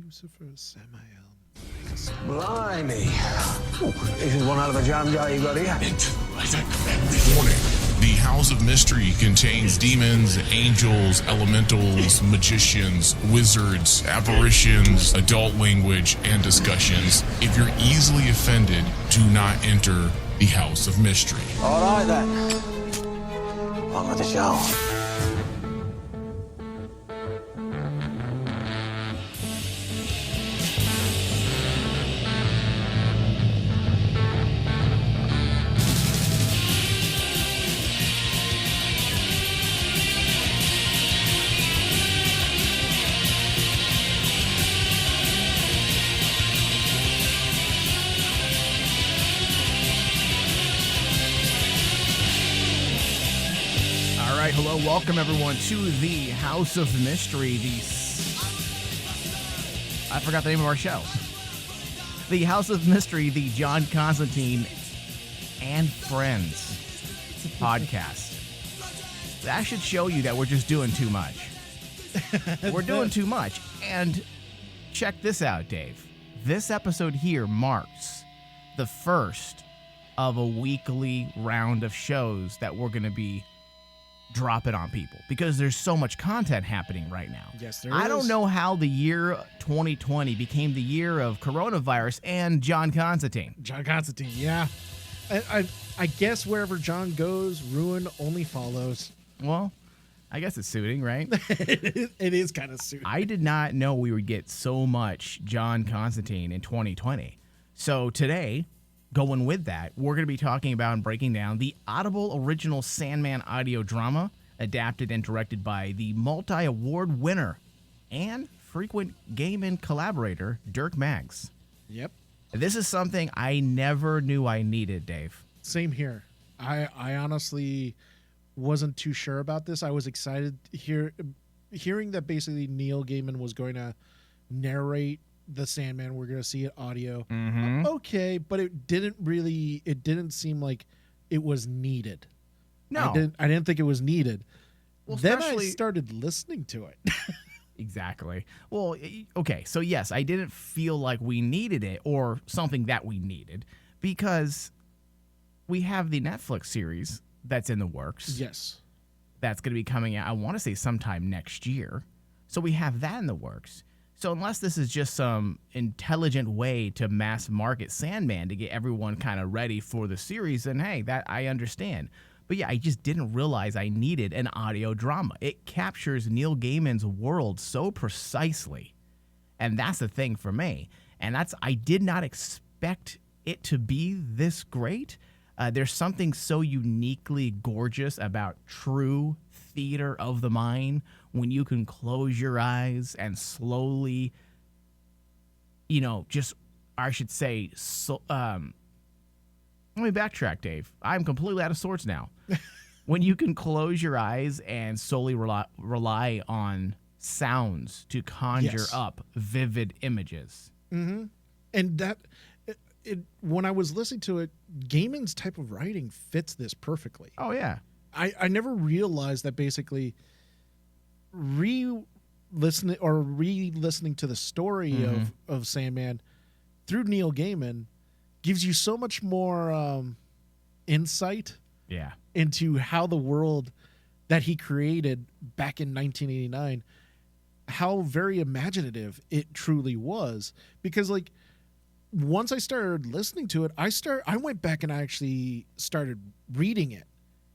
Lucifer Samael. Blimey. This is one out of a jam jar you got here. Warning. The House of Mystery contains demons, angels, elementals, magicians, wizards, apparitions, adult language, and discussions. If you're easily offended, do not enter the House of Mystery. All right, then. On with the show. Hello, welcome everyone to the House of Mystery. I forgot the name of our show. The House of Mystery, the John Constantine and Friends podcast. That should show you that we're just doing too much. We're doing too much. And check this out, Dave. This episode here marks the first of a weekly round of shows that we're going to be drop it on people because there's so much content happening right now. Yes, there is. I don't know how the year 2020 became the year of coronavirus and John Constantine. John Constantine, yeah. I guess wherever John goes, ruin only follows. Well, I guess it's suiting, right? It is kind of suiting. I did not know we would get so much John Constantine in 2020. So today, going with that, we're going to be talking about and breaking down the Audible original Sandman audio drama, adapted and directed by the multi-award winner and frequent Gaiman collaborator, Dirk Maggs. Yep. This is something I never knew I needed, Dave. Same here. I honestly wasn't too sure about this. I was excited hearing that basically Neil Gaiman was going to narrate the Sandman. We're going to see it audio. Mm-hmm. Okay, but it didn't seem like it was needed. No. I didn't think it was needed. Well, then I started listening to it. Exactly. Well, okay, so yes, I didn't feel like we needed it or something that we needed because we have the Netflix series that's in the works. Yes. That's going to be coming out, I want to say sometime next year. So we have that in the works. So unless this is just some intelligent way to mass market Sandman to get everyone kind of ready for the series, then hey, that I understand. But yeah, I just didn't realize I needed an audio drama. It captures Neil Gaiman's world so precisely. And that's the thing for me. And I did not expect it to be this great. There's something so uniquely gorgeous about true theater of the mind when you can close your eyes and slowly, I should say, let me backtrack, Dave. I'm completely out of sorts now. When you can close your eyes and solely rely on sounds to conjure up vivid images. Mm-hmm. And when I was listening to it, Gaiman's type of writing fits this perfectly. Oh, yeah. I never realized that basically re-listening to the story of Sandman through Neil Gaiman gives you so much more insight into how the world that he created back in 1989, how very imaginative it truly was. Because like once I started listening to it, I went back and I actually started reading it.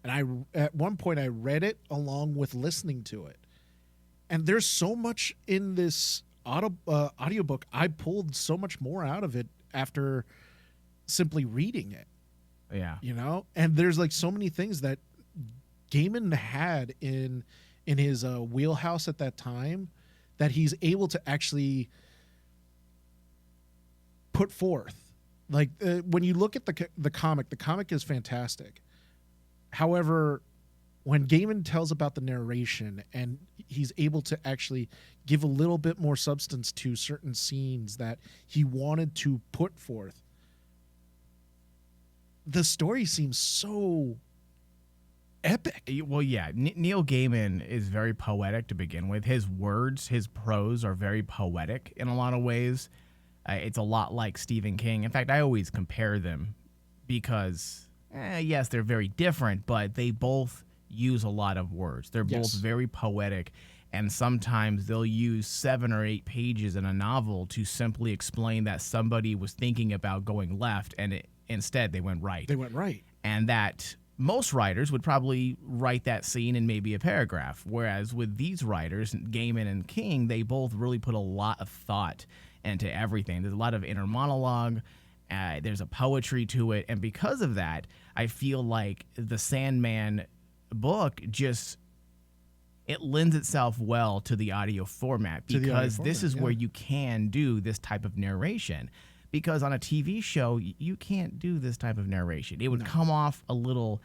And at one point I read it along with listening to it. And there's so much in this audiobook. I pulled so much more out of it after simply reading it. Yeah. And there's like so many things that Gaiman had in his wheelhouse at that time that he's able to actually put forth. Like when you look at the comic is fantastic. However, when Gaiman tells about the narration and he's able to actually give a little bit more substance to certain scenes that he wanted to put forth, the story seems so epic. Well, yeah, Neil Gaiman is very poetic to begin with. His words, his prose are very poetic in a lot of ways. It's a lot like Stephen King. In fact, I always compare them because, yes, they're very different, but they both use a lot of words. They're both very poetic, and sometimes they'll use 7 or 8 pages in a novel to simply explain that somebody was thinking about going left, and instead they went right. They went right. And that most writers would probably write that scene in maybe a paragraph, whereas with these writers, Gaiman and King, they both really put a lot of thought into everything. There's a lot of inner monologue. There's a poetry to it. And because of that, I feel like the Sandman book it lends itself well to the audio format, because this is where you can do this type of narration. Because on a TV show, you can't do this type of narration. It would come off a little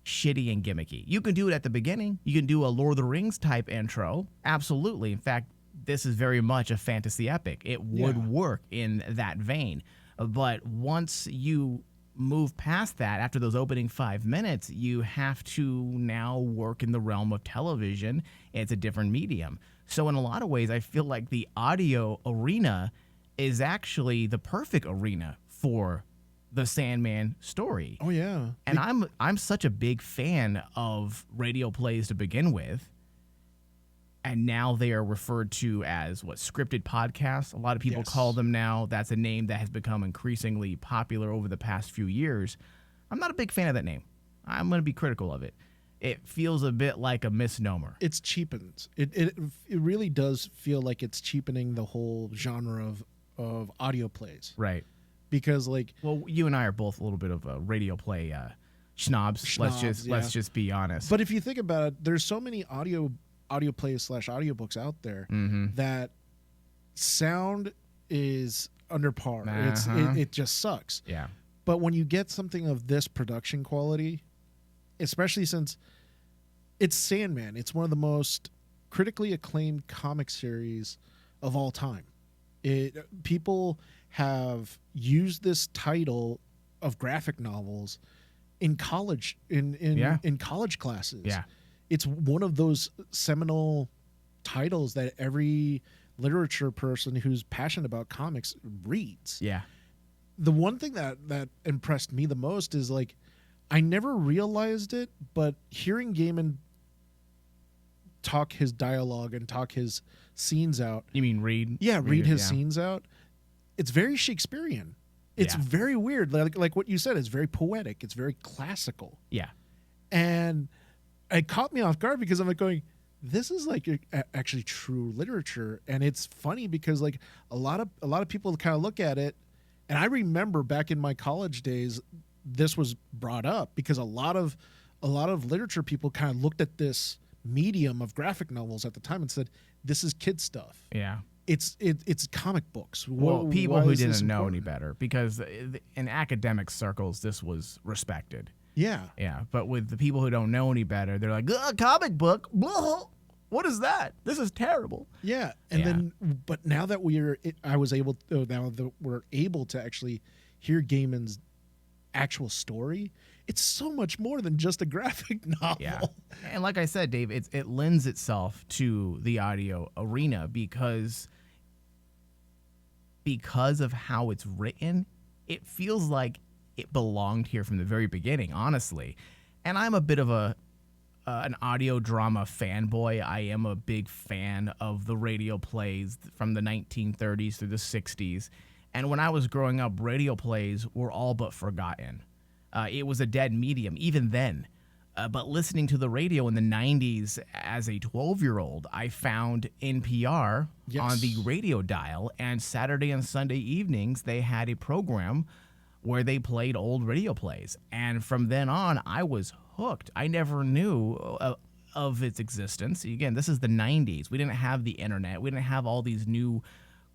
shitty and gimmicky. You can do it at the beginning. You can do a Lord of the Rings type intro. Absolutely. In fact, this is very much a fantasy epic. It would work in that vein. But once you move past that, after those opening 5 minutes, you have to now work in the realm of television. It's a different medium. So in a lot of ways, I feel like the audio arena is actually the perfect arena for the Sandman story. Oh yeah. And I'm such a big fan of radio plays to begin with. And now they are referred to as scripted podcasts. A lot of people call them now. That's a name that has become increasingly popular over the past few years. I'm not a big fan of that name. I'm going to be critical of it. It feels a bit like a misnomer. It's cheapened. It really does feel like it's cheapening the whole genre of audio plays. Right. Because well, you and I are both a little bit of a radio play schnobs. Let's just be honest. But if you think about it, there's so many audio plays / audiobooks out there that sound is under par. It just sucks. Yeah. But when you get something of this production quality, especially since it's Sandman, it's one of the most critically acclaimed comic series of all time. People have used this title of graphic novels in college in college classes. Yeah. It's one of those seminal titles that every literature person who's passionate about comics reads. Yeah. The one thing that impressed me the most is I never realized it, but hearing Gaiman talk his dialogue and talk his scenes out. You mean read? Yeah, read his scenes out. It's very Shakespearean. It's very weird. Like what you said, it's very poetic. It's very classical. Yeah. And it caught me off guard because I'm going, this is actually true literature. And it's funny because a lot of people kind of look at it, and I remember back in my college days, this was brought up because a lot of literature people kind of looked at this medium of graphic novels at the time and said, this is kid stuff. Yeah. It's comic books. Well, people who didn't know any better, because in academic circles, this was respected. Yeah. Yeah. But with the people who don't know any better, they're like, comic book? Blah. What is that? This is terrible. Yeah. And then, but now that we're able to actually hear Gaiman's actual story, it's so much more than just a graphic novel. Yeah. And like I said, Dave, it lends itself to the audio arena because of how it's written. It feels like it belonged here from the very beginning, honestly. And I'm a bit of an audio drama fanboy. I am a big fan of the radio plays from the 1930s through the 60s. And when I was growing up, radio plays were all but forgotten. It was a dead medium, even then. But listening to the radio in the 90s as a 12-year-old, I found NPR on the radio dial, and Saturday and Sunday evenings, they had a program where they played old radio plays. And from then on, I was hooked. I never knew of its existence. Again, this is the 90s. We didn't have the internet. We didn't have all these new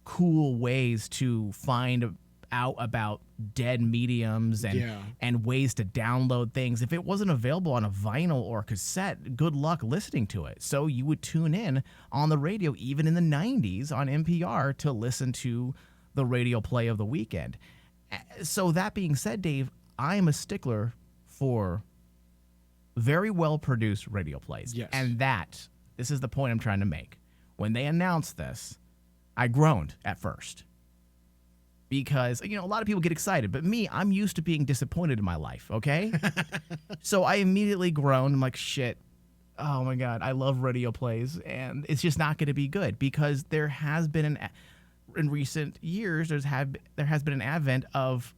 cool ways to find out about dead mediums and ways to download things. If it wasn't available on a vinyl or cassette, good luck listening to it. So you would tune in on the radio, even in the 90s on NPR, to listen to the radio play of the weekend. So that being said, Dave, I am a stickler for very well produced radio plays. Yes. And this is the point I'm trying to make. When they announced this, I groaned at first. Because, a lot of people get excited, but me, I'm used to being disappointed in my life, okay? So I immediately groaned. I'm like, shit. Oh my God, I love radio plays, and it's just not going to be good because there has been in recent years, there has been an advent of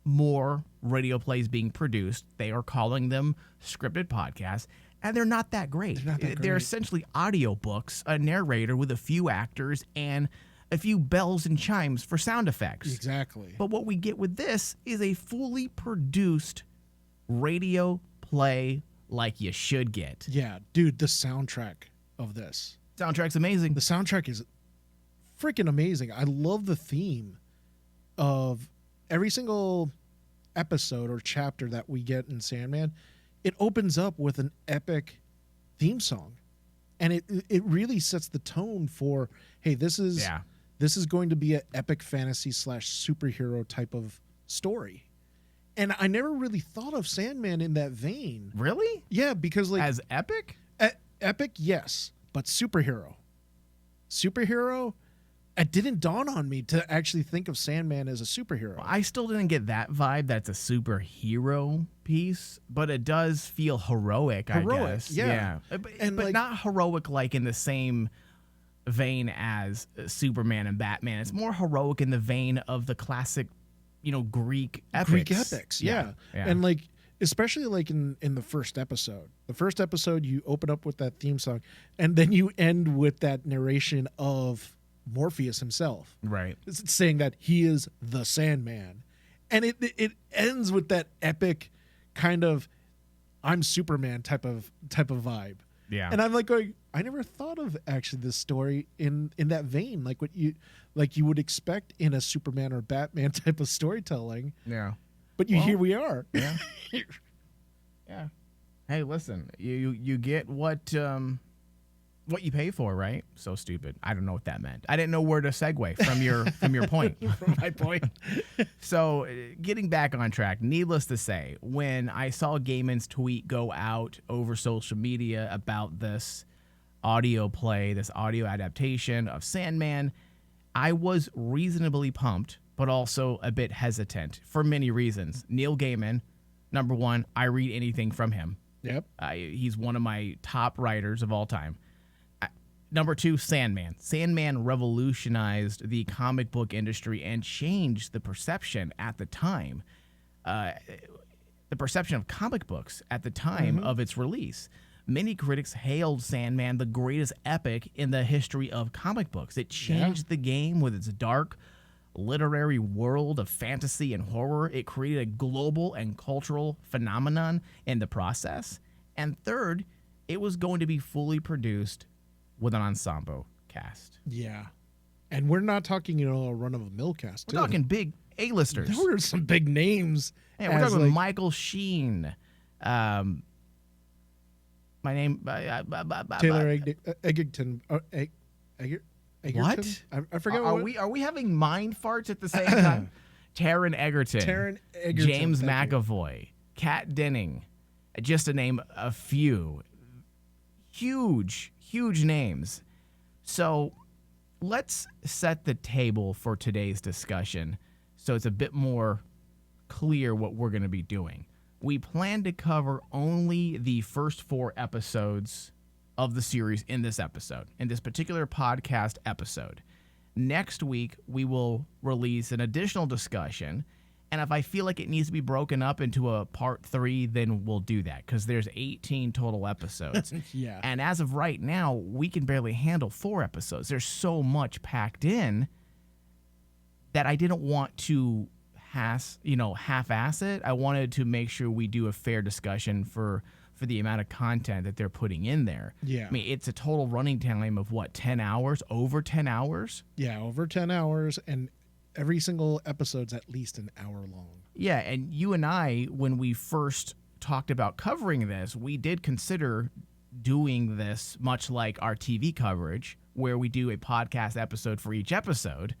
more radio plays being produced. They are calling them scripted podcasts, and they're not that great. They're essentially audiobooks, a narrator with a few actors, and a few bells and chimes for sound effects. Exactly. But what we get with this is a fully produced radio play like you should get. Yeah, dude, the soundtrack of this. Soundtrack's amazing. The soundtrack is freaking amazing. I love the theme of every single episode or chapter that we get in Sandman. It opens up with an epic theme song. And it really sets the tone for, hey, this is going to be an epic fantasy / superhero type of story. And I never really thought of Sandman in that vein. Really? Yeah, because as epic? Epic, yes, but superhero. Superhero, it didn't dawn on me to actually think of Sandman as a superhero. Well, I still didn't get that vibe that's a superhero piece, but it does feel heroic, I guess. Yeah. But not heroic like in the same vein as Superman and Batman. It's more heroic in the vein of the classic Greek epics. Greek epics, yeah. And especially in the first episode. The first episode, you open up with that theme song, and then you end with that narration of Morpheus himself. Right. It's saying that he is the Sandman. And it ends with that epic kind of I'm Superman type of vibe. Yeah. And I'm going, I never thought of actually this story in that vein, like you would expect in a Superman or Batman type of storytelling. Yeah. But here we are. Yeah. Yeah. Hey, listen, you get what you pay for, right? So stupid. I don't know what that meant. I didn't know where to segue from your point. From my point. So, getting back on track, needless to say, when I saw Gaiman's tweet go out over social media about this audio play, this audio adaptation of Sandman, I was reasonably pumped, but also a bit hesitant for many reasons. Neil Gaiman, number one, I read anything from him. Yep. He's one of my top writers of all time. Number two, Sandman. Sandman revolutionized the comic book industry and changed the perception at the time. The perception of comic books at the time of its release. Many critics hailed Sandman the greatest epic in the history of comic books. It changed the game with its dark, literary world of fantasy and horror. It created a global and cultural phenomenon in the process. And third, it was going to be fully produced with an ensemble cast. Yeah. And we're not talking, a run-of-the-mill cast, We're talking big A-listers. There were some big names. Yeah, we're talking Michael Sheen. My name... Taylor Egerton. Egerton? What? I forget Are we having mind farts at the same time? Taron Egerton. James McAvoy. Kat Denning. Just to name a few. Huge names. So let's set the table for today's discussion so it's a bit more clear what we're going to be doing. We plan to cover only the first 4 episodes of the series in this particular podcast episode. Next week, we will release an additional discussion. And if I feel like it needs to be broken up into a part 3, then we'll do that because there's 18 total episodes. Yeah. And as of right now, we can barely handle 4 episodes. There's so much packed in that I didn't want to half-ass it. I wanted to make sure we do a fair discussion for the amount of content that they're putting in there. Yeah. I mean, it's a total running time of 10 hours? Over 10 hours? Yeah, over 10 hours, and every single episode's at least an hour long. Yeah, and you and I, when we first talked about covering this, we did consider doing this much like our TV coverage, where we do a podcast episode for each episode.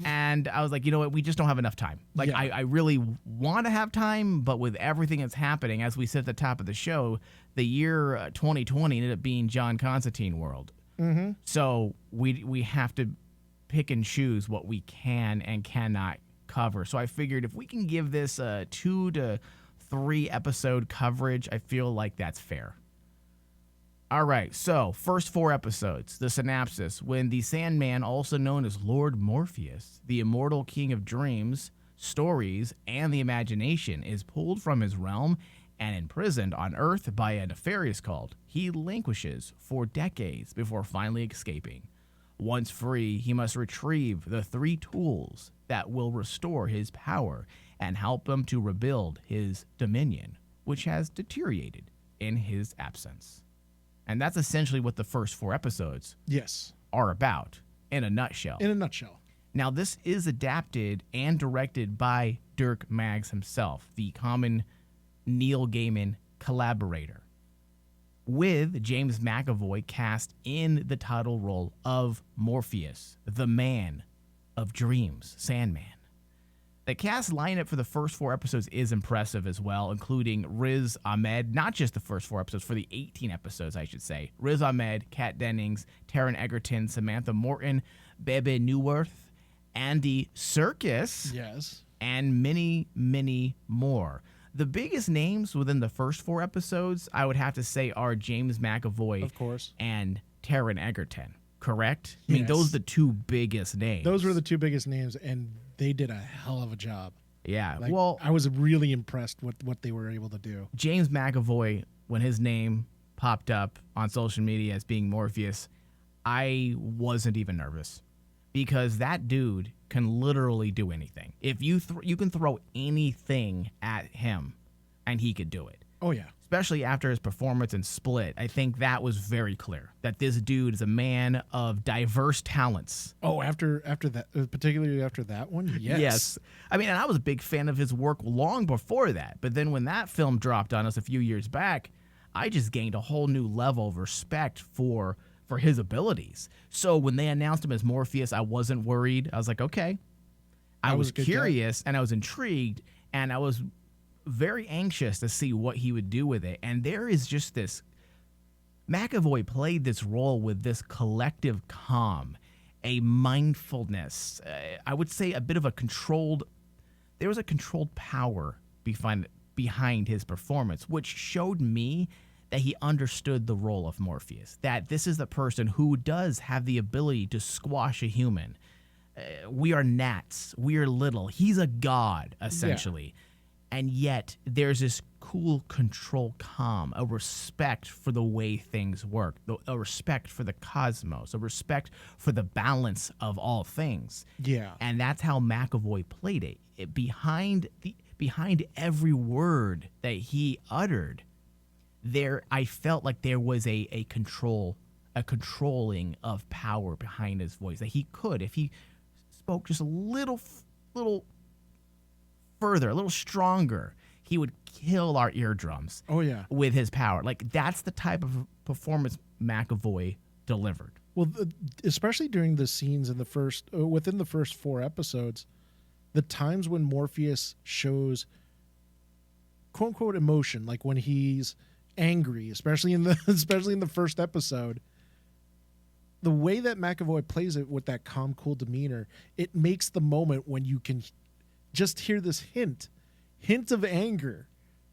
And I was like, you know what? We just don't have enough time. Like, Yeah. I really want to have time, but with everything that's happening, as we said at the top of the show, the year 2020 ended up being John Constantine world. Mm-hmm. So we have to pick and choose what we can and cannot cover. So I figured if we can give this a 2 to 3 episode coverage, I feel like that's fair. All right, so first 4 episodes, the synopsis. When the Sandman, also known as Lord Morpheus, the immortal king of dreams, stories, and the imagination, is pulled from his realm and imprisoned on Earth by a nefarious cult, he languishes for decades before finally escaping. Once free, he must retrieve the 3 tools that will restore his power and help him to rebuild his dominion, which has deteriorated in his absence. And that's essentially what the first 4 episodes Yes. are about, in a nutshell. In a nutshell. Now, this is adapted and directed by Dirk Maggs himself, the common Neil Gaiman collaborator, with James McAvoy cast in the title role of Morpheus, the man of dreams, Sandman. The cast lineup for the first 4 episodes is impressive as well, including Riz Ahmed, not just the first 4 episodes, for the 18 episodes, I should say. Riz Ahmed, Kat Dennings, Taron Egerton, Samantha Morton, Bebe Neuwirth, Andy Serkis, Yes. and many, many more. The biggest names within the first 4 episodes, I would have to say, are James McAvoy, Of course. and Taron Egerton, correct? I mean, Yes. those are the 2 biggest names. Those were the 2 biggest names, and they did a hell of a job. Yeah, Like, well, I was really impressed with what they were able to do. James McAvoy, when his name popped up on social media as being Morpheus, I wasn't even nervous, because that dude can literally do anything. If you can throw anything at him, and he could do it. Oh, yeah. Especially after his performance in Split, I think that was very clear that this dude is a man of diverse talents. Oh, after that, particularly after that one, yes. I mean, and I was a big fan of his work long before that. But then when that film dropped on us a few years back, I just gained a whole new level of respect for his abilities. So when they announced him as Morpheus, I wasn't worried. I was like, okay. I was curious and I was intrigued, and I was very anxious to see what he would do with it. And there is just this, McAvoy played this role with this collective calm, a mindfulness, I would say a bit of a there was a controlled power behind his performance, which showed me that he understood the role of Morpheus, that this is the person who does have the ability to squash a human. We are gnats. We are little. He's a god, essentially. Yeah. And yet there's this cool control calm, a respect for the way things work, a respect for the cosmos, a respect for the balance of all things. Yeah. And that's how McAvoy played it. Behind every word that he uttered, I felt like there was a controlling of power behind his voice, that he could, if he spoke just a little further, a little stronger, he would kill our eardrums. Oh, yeah. With his power. Like, that's the type of performance McAvoy delivered. Well, especially during the scenes in within the first 4 episodes, the times when Morpheus shows quote unquote emotion, like when he's angry, especially in the first episode, the way that McAvoy plays it with that calm, cool demeanor, it makes the moment when you can just hear this hint of anger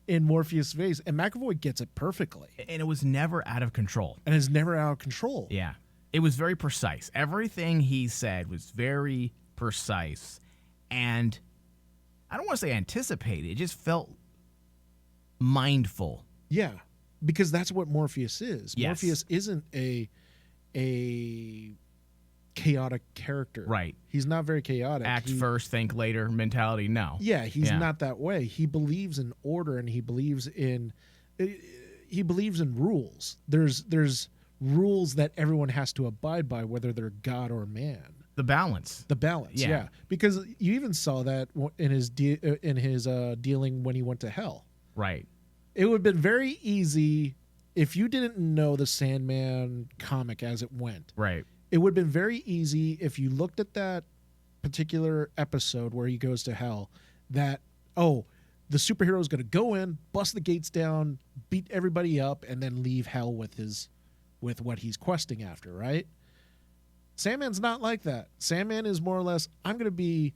in Morpheus' face, and McAvoy gets it perfectly. And it was never out of control. And it's never out of control. Yeah. It was very precise. Everything he said was very precise. And I don't want to say anticipated. It just felt mindful. Yeah, because that's what Morpheus is. Yes. Morpheus isn't a chaotic character. Right. He's not very chaotic. Act first, think later mentality. No. Yeah, he's not that way. He believes in order, and he believes in rules. There's rules that everyone has to abide by, whether they're God or man. The balance. Yeah. Because you even saw that in his dealing when he went to hell. Right. It would have been very easy if you didn't know the Sandman comic as it went, right, it would have been very easy if you looked at that particular episode where he goes to hell, that, oh, the superhero is going to go in, bust the gates down, beat everybody up, and then leave hell with what he's questing after, right? Sandman's not like that. Sandman is more or less, I'm going to be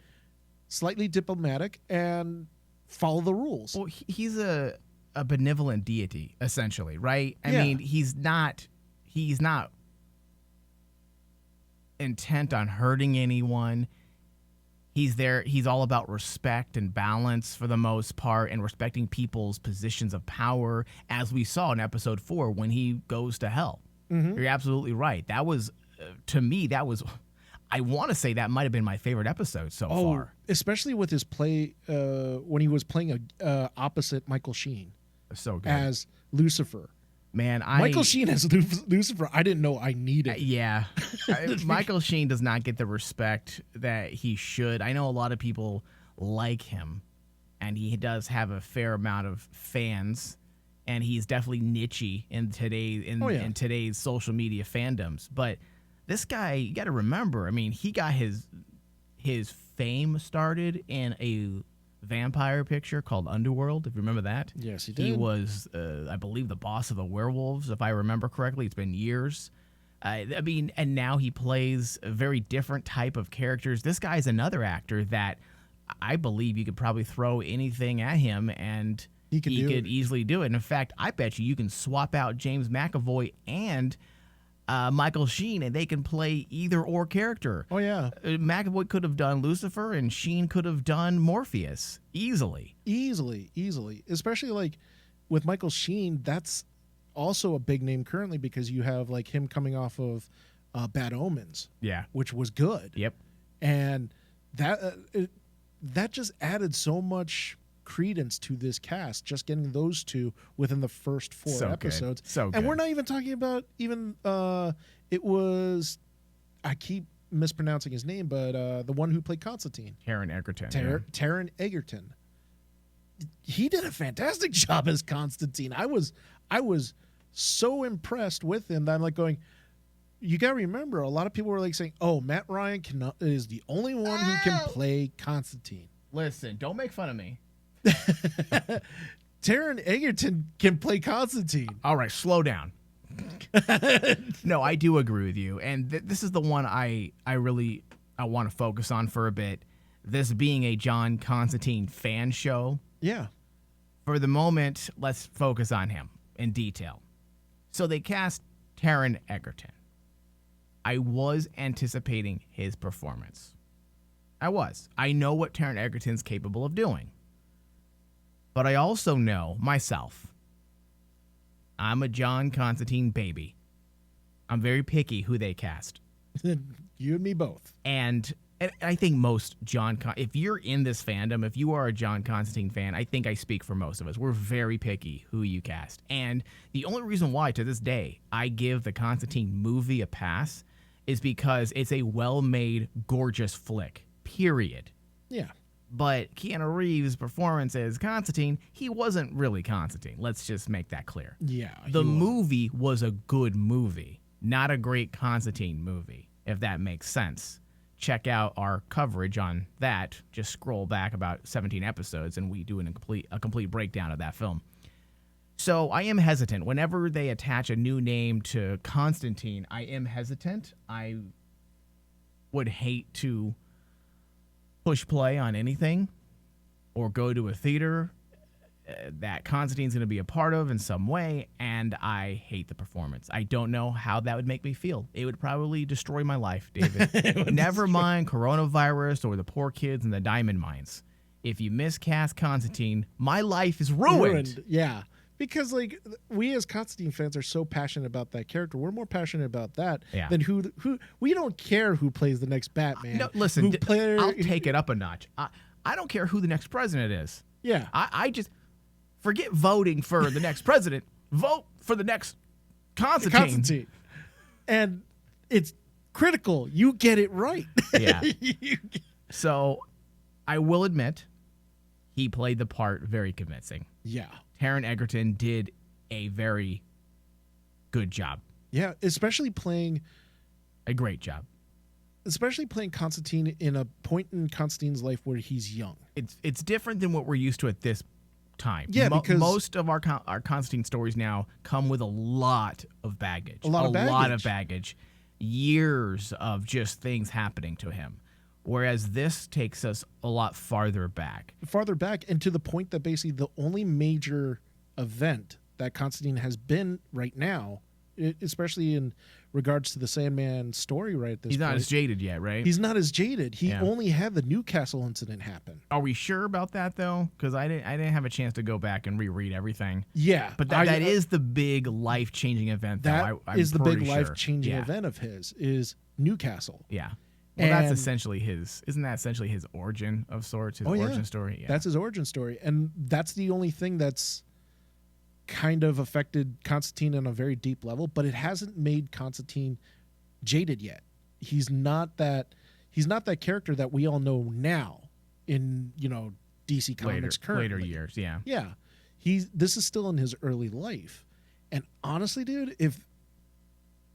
slightly diplomatic and follow the rules. Well, he's a benevolent deity, essentially, right? I Yeah. mean, he's not intent on hurting anyone. He's there. He's all about respect and balance for the most part, and respecting people's positions of power, as we saw in episode 4 when he goes to hell. Mm-hmm. You're absolutely right. That was, to me, I want to say that might have been my favorite episode so far. Especially with his play when he was playing opposite Michael Sheen. So good. As Lucifer. Man, Michael Sheen as Lucifer, I didn't know I needed. Yeah. Michael Sheen does not get the respect that he should. I know a lot of people like him, and he does have a fair amount of fans, and he's definitely niche-y in today's social media fandoms. But this guy, you got to remember, I mean, he got his fame started in a vampire picture called Underworld, if you remember that. Yes, he did. He was, I believe, the boss of the werewolves, if I remember correctly. It's been years. I mean, and now he plays a very different type of characters. This guy's another actor that I believe you could probably throw anything at him and he could easily do it. And in fact, I bet you can swap out James McAvoy and Michael Sheen, and they can play either or character. Oh, yeah. McAvoy could have done Lucifer, and Sheen could have done Morpheus easily. Easily. Especially like with Michael Sheen, that's also a big name currently because you have like him coming off of Bad Omens. Yeah. Which was good. Yep. And that just added so much credence to this cast, just getting those two within the first 4 episodes. So good. And we're not even talking about it was, I keep mispronouncing his name, but the one who played Constantine. Taron Egerton. Taron Egerton. He did a fantastic job as Constantine. I was so impressed with him that I'm like going, you got to remember, a lot of people were like saying, oh, Matt Ryan is the only one who can play Constantine. Listen, don't make fun of me. Taron Egerton can play Constantine. All right, slow down. No, I do agree with you, and this is the one I want to focus on for a bit. This being a John Constantine fan show. Yeah. For the moment, let's focus on him in detail. So they cast Taron Egerton. I was anticipating his performance. I know what Taron Egerton's capable of doing. But I also know myself. I'm a John Constantine baby. I'm very picky who they cast. You and me both. And I think most if you're in this fandom, if you are a John Constantine fan, I think I speak for most of us. We're very picky who you cast. And the only reason why, to this day, I give the Constantine movie a pass is because it's a well-made, gorgeous flick, period. Yeah. But Keanu Reeves' performance as Constantine, he wasn't really Constantine. Let's just make that clear. Yeah. The movie was a good movie, not a great Constantine movie, if that makes sense. Check out our coverage on that. Just scroll back about 17 episodes, and we do a complete breakdown of that film. So I am hesitant. Whenever they attach a new name to Constantine, I am hesitant. I would hate to push play on anything or go to a theater that Constantine's going to be a part of in some way, and I hate the performance. I don't know how that would make me feel. It would probably destroy my life, David. Never mind coronavirus or the poor kids in the diamond mines. If you miscast Constantine, my life is ruined. Yeah. Because like we as Constantine fans are so passionate about that character. We're more passionate about that than who we don't care who plays the next Batman. No, listen, I'll take it up a notch. I don't care who the next president is. Yeah. I just forget voting for the next president. Vote for the next Constantine. And it's critical. You get it right. Yeah. So I will admit he played the part very convincing. Yeah. Taron Egerton did a very good job. Yeah, especially playing a great job. Especially playing Constantine in a point in Constantine's life where he's young. It's different than what we're used to at this time. Yeah, because most of our Constantine stories now come with a lot of baggage. A lot of baggage. Years of just things happening to him. Whereas this takes us a lot farther back. And to the point that basically the only major event that Constantine has been right now, especially in regards to the Sandman story right at this point. He's not as jaded yet, right? He's not as jaded. He only had the Newcastle incident happen. Are we sure about that, though? Because I didn't have a chance to go back and reread everything. Yeah. But that is the big life-changing event, though. That is the big life-changing event of his, is Newcastle. Yeah. Well, that's essentially his... Isn't that essentially his origin of sorts? His origin story? Yeah. That's his origin story. And that's the only thing that's kind of affected Constantine on a very deep level, but it hasn't made Constantine jaded yet. He's not that character that we all know now in, DC Comics currently. Later years, yeah. Yeah. This is still in his early life. And honestly, dude,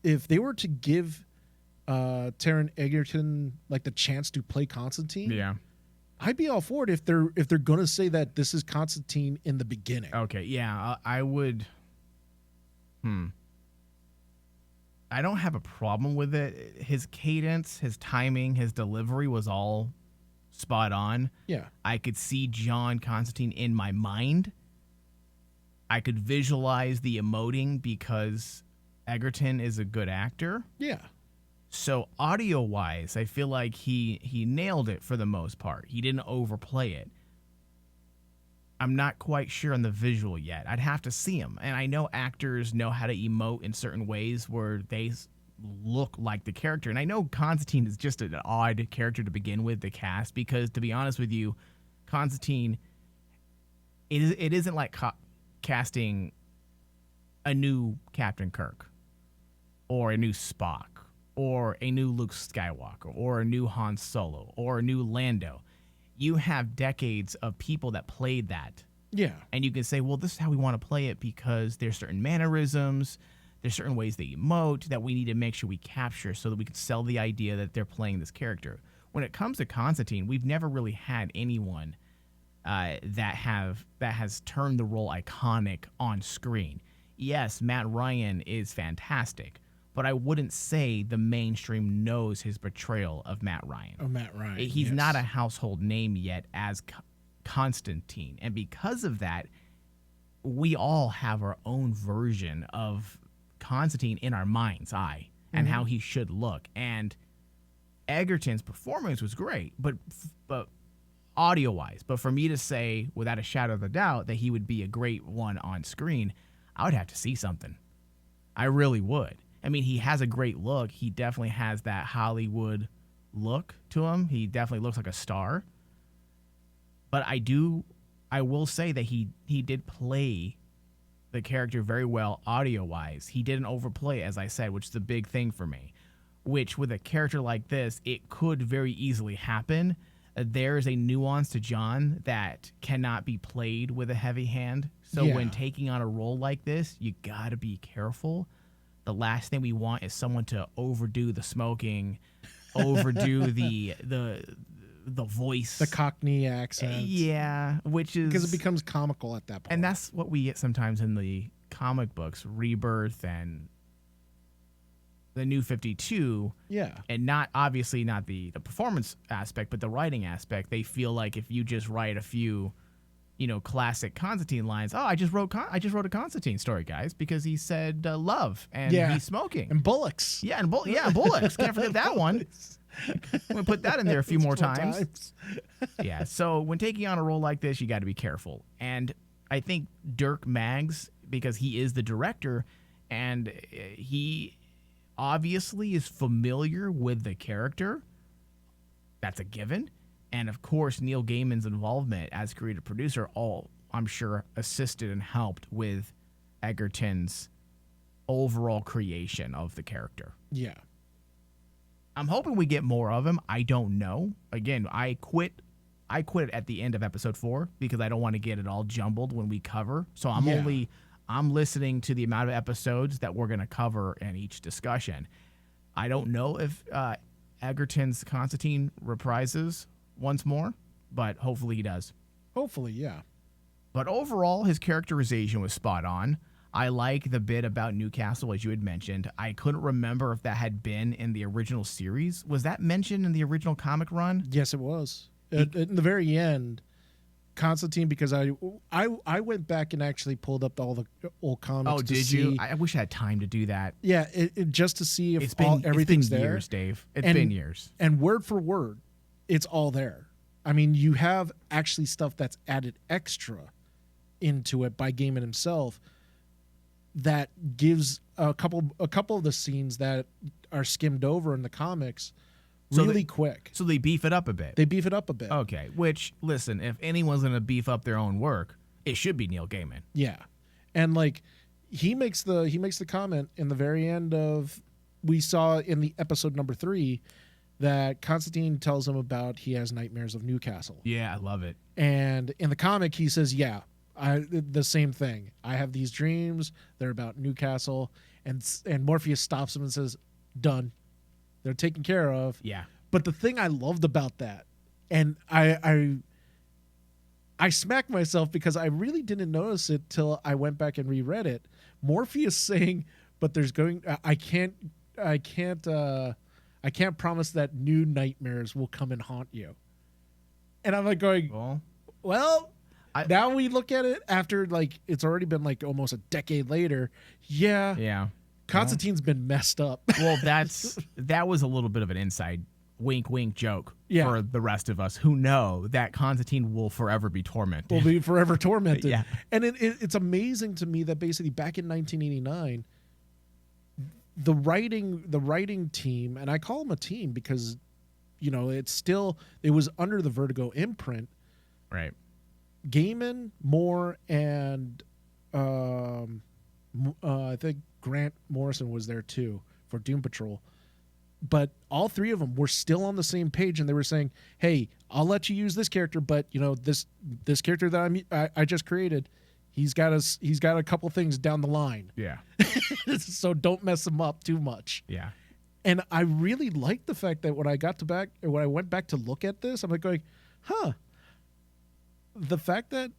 if they were to give Taron Egerton like the chance to play Constantine, yeah, I'd be all for it if they're gonna say that this is Constantine in the beginning. Okay, yeah, I would. I don't have a problem with it. His cadence, his timing, his delivery was all spot on. Yeah, I could see John Constantine in my mind. I could visualize the emoting because Egerton is a good actor. Yeah. So audio-wise, I feel like he nailed it for the most part. He didn't overplay it. I'm not quite sure on the visual yet. I'd have to see him. And I know actors know how to emote in certain ways where they look like the character. And I know Constantine is just an odd character to begin with, the cast, because to be honest with you, Constantine, it isn't like casting a new Captain Kirk or a new Spock, or a new Luke Skywalker, or a new Han Solo, or a new Lando. You have decades of people that played that. Yeah. And you can say, well, this is how we want to play it because there's certain mannerisms, there's certain ways they emote that we need to make sure we capture so that we can sell the idea that they're playing this character. When it comes to Constantine, we've never really had anyone that has turned the role iconic on screen. Yes, Matt Ryan is fantastic, but I wouldn't say the mainstream knows his portrayal of Matt Ryan. Oh, Matt Ryan. He's not a household name yet as Constantine. And because of that, we all have our own version of Constantine in our mind's eye and how he should look. And Egerton's performance was great, but audio-wise. But for me to say, without a shadow of a doubt, that he would be a great one on screen, I would have to see something. I really would. I mean, he has a great look. He definitely has that Hollywood look to him. He definitely looks like a star. But I will say that he did play the character very well audio-wise. He didn't overplay, as I said, which is the big thing for me. Which, with a character like this, it could very easily happen. There is a nuance to John that cannot be played with a heavy hand. So when taking on a role like this, you got to be careful. The last thing we want is someone to overdo the smoking, overdo the voice, the Cockney accent. Yeah, which is because it becomes comical at that point. And that's what we get sometimes in the comic books, Rebirth and the New 52. Yeah, and not the performance aspect, but the writing aspect. They feel like if you just write a few, classic Constantine lines. Oh, I just wrote a Constantine story, guys, because he said love and he's smoking and bullocks. Yeah, and bullocks. Can't forget that one. I'm gonna put that in there a few more times. Yeah. So when taking on a role like this, you got to be careful. And I think Dirk Maggs, because he is the director, and he obviously is familiar with the character. That's a given. And, of course, Neil Gaiman's involvement as creative producer all, I'm sure, assisted and helped with Egerton's overall creation of the character. Yeah. I'm hoping we get more of him. I don't know. Again, I quit at the end of episode 4 because I don't want to get it all jumbled when we cover. So I'm I'm listening to the amount of episodes that we're going to cover in each discussion. I don't know if Egerton's Constantine reprises once more, but hopefully he does. Hopefully, yeah. But overall, his characterization was spot on. I like the bit about Newcastle, as you had mentioned. I couldn't remember if that had been in the original series. Was that mentioned in the original comic run? Yes, it was. In the very end, Constantine, because I went back and actually pulled up all the old comics. Oh, did you? I wish I had time to do that. Yeah, just to see if it's everything's been there. Years, Dave. It's been years. And word for word, it's all there. I mean, you have actually stuff that's added extra into it by Gaiman himself that gives a couple of the scenes that are skimmed over in the comics really quick. So they beef it up a bit. Okay, which, listen, if anyone's going to beef up their own work, it should be Neil Gaiman. Yeah. And like he makes the comment in the very end of, we saw in the episode number 3 that Constantine tells him about he has nightmares of Newcastle. Yeah, I love it. And in the comic he says, yeah, the same thing. I have these dreams. They're about Newcastle. And Morpheus stops him and says, done. They're taken care of. Yeah. But the thing I loved about that, and I smacked myself because I really didn't notice it till I went back and reread it. Morpheus saying, but there's going, I can't promise that new nightmares will come and haunt you. And I'm like going, well, now we look at it after, like, it's already been like almost a decade later. Yeah. Constantine's been messed up. Well, that was a little bit of an inside wink, wink joke for the rest of us who know that Constantine will forever be tormented. Yeah. And it's amazing to me that basically back in 1989, the writing team, and I call them a team because, you know, it was under the Vertigo imprint. Right. Gaiman, Moore, and I think Grant Morrison was there too for Doom Patrol. But all three of them were still on the same page, and they were saying, hey, I'll let you use this character, but you know, this character that I just created, he's got a couple things down the line. Yeah. So don't mess him up too much. Yeah. And I really liked the fact that when I went back to look at this, I'm like going, the fact that,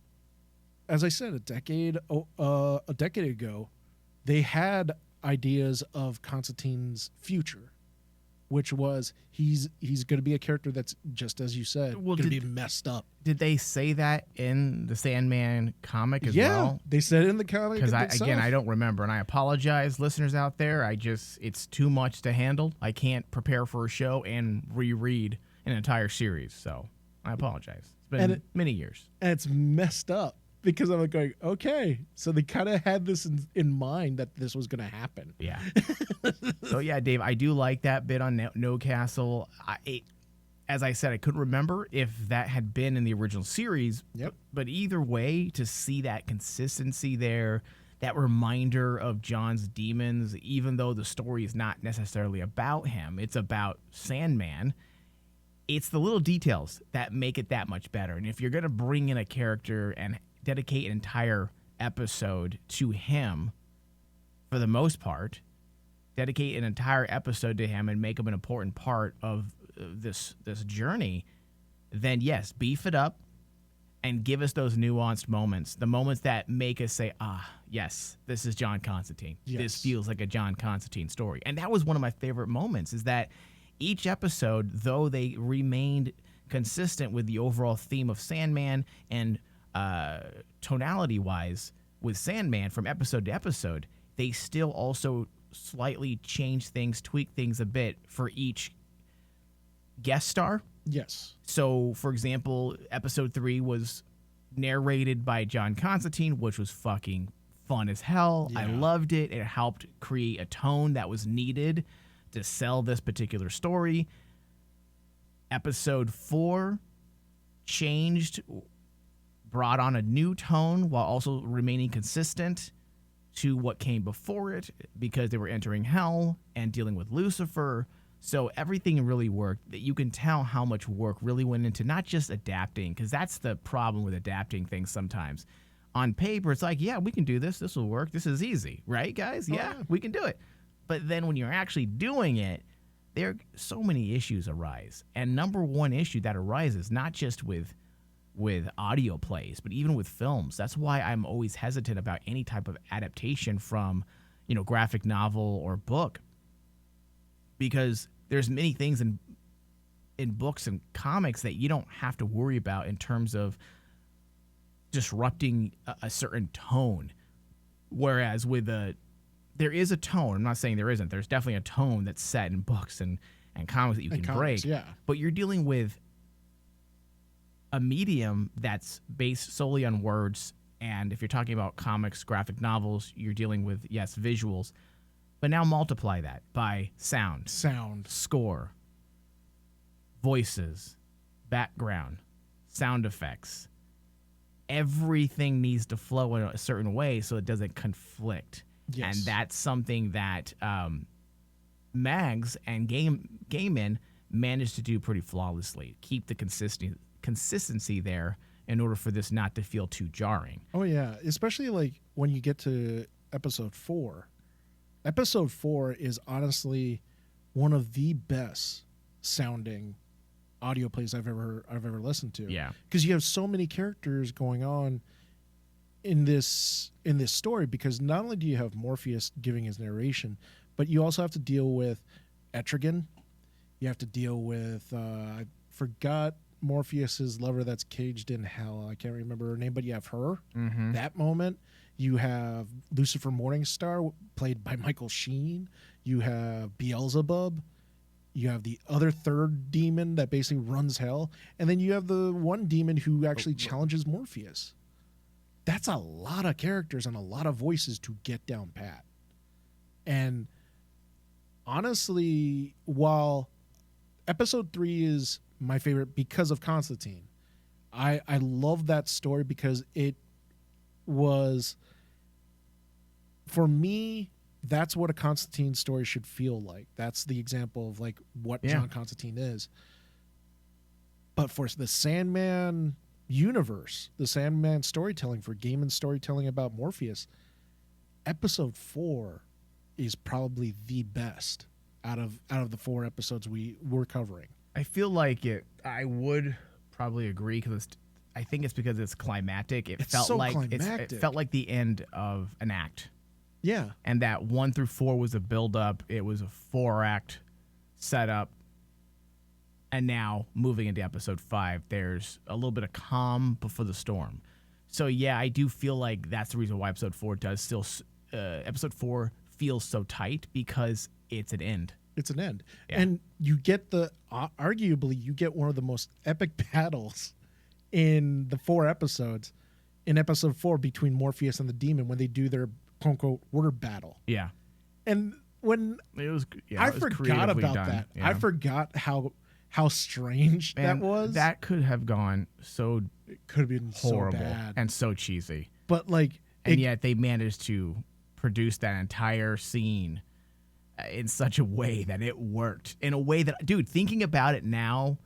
as I said, a decade ago, they had ideas of Constantine's future, which was he's going to be a character that's, just as you said, going to be messed up. Did they say that in the Sandman comic as well? Yeah, they said it in the comic. Because I don't remember, and I apologize, listeners out there. It's too much to handle. I can't prepare for a show and reread an entire series, so I apologize. It's been many years, and it's messed up. Because I'm like going, okay, so they kind of had this in mind that this was going to happen. Yeah. So yeah, Dave, I do like that bit on Newcastle. As I said, I couldn't remember if that had been in the original series. Yep. But either way, to see that consistency there, that reminder of John's demons, even though the story is not necessarily about him, it's about Sandman. It's the little details that make it that much better. And if you're going to bring in a character and dedicate an entire episode to him, for the most part, dedicate an entire episode to him and make him an important part of this journey, then yes, beef it up and give us those nuanced moments, the moments that make us say, yes, this is John Constantine. Yes. This feels like a John Constantine story. And that was one of my favorite moments, is that each episode, though they remained consistent with the overall theme of Sandman and tonality-wise with Sandman from episode to episode, they still also slightly change things, tweak things a bit for each guest star. Yes. So, for example, episode 3 was narrated by John Constantine, which was fucking fun as hell. Yeah. I loved it. It helped create a tone that was needed to sell this particular story. Episode 4 brought on a new tone while also remaining consistent to what came before it, because they were entering hell and dealing with Lucifer. So everything really worked. That you can tell how much work really went into not just adapting, because that's the problem with adapting things sometimes. on paper, it's like, yeah, we can do this. This will work. This is easy, right, guys? Yeah, we can do it. But then when you're actually doing it, there so many issues arise. And number one issue that arises, not just with audio plays, but even with films. That's why I'm always hesitant about any type of adaptation from, graphic novel or book, because there's many things in books and comics that you don't have to worry about in terms of disrupting a certain tone. Whereas with there is a tone. I'm not saying there isn't. There's definitely a tone that's set in books and comics that you can break. Yeah. But you're dealing with a medium that's based solely on words. And if you're talking about comics, graphic novels, you're dealing with, yes, visuals. But now multiply that by sound, score, voices, background, sound effects. Everything needs to flow in a certain way so it doesn't conflict. Yes. And that's something that Mags and Gaiman managed to do pretty flawlessly. Keep the consistency there in order for this not to feel too jarring. Oh, yeah. Especially like when you get to episode 4. Episode 4 is honestly one of the best sounding audio plays I've ever listened to. Yeah. Because you have so many characters going on in this story, because not only do you have Morpheus giving his narration, but you also have to deal with Etrigan. You have to deal with I forgot Morpheus's lover that's caged in hell. I can't remember her name, but you have her. Mm-hmm. That moment. You have Lucifer Morningstar, played by Michael Sheen. You have Beelzebub. You have the other third demon that basically runs hell. And then you have the one demon who actually challenges Morpheus. That's a lot of characters and a lot of voices to get down pat. And honestly, while episode 3 is my favorite because of Constantine, I love that story because it was, for me, that's what a Constantine story should feel like. That's the example of like what John Constantine is. But for the Sandman universe, the Sandman storytelling, for Gaiman storytelling about Morpheus, episode 4 is probably the best out of the 4 episodes we're covering. I feel like I would probably agree, because I think it's because it's climactic. It felt like the end of an act. Yeah. And that 1 through 4 was a build-up. It was a 4-act setup. And now, moving into episode 5, there's a little bit of calm before the storm. So, yeah, I do feel like that's the reason why episode 4 episode 4 feels so tight, because it's an end. It's an end. Yeah. And you get arguably, you get one of the most epic battles in the 4 episodes, in episode 4, between Morpheus and the demon, when they do their quote-unquote word battle. Yeah. And when I forgot about that. Yeah. I forgot how strange that was. That could have gone so, it could have been horrible, so bad and so cheesy. But yet they managed to produce that entire scene in such a way that it worked. In a way that, dude, thinking about it now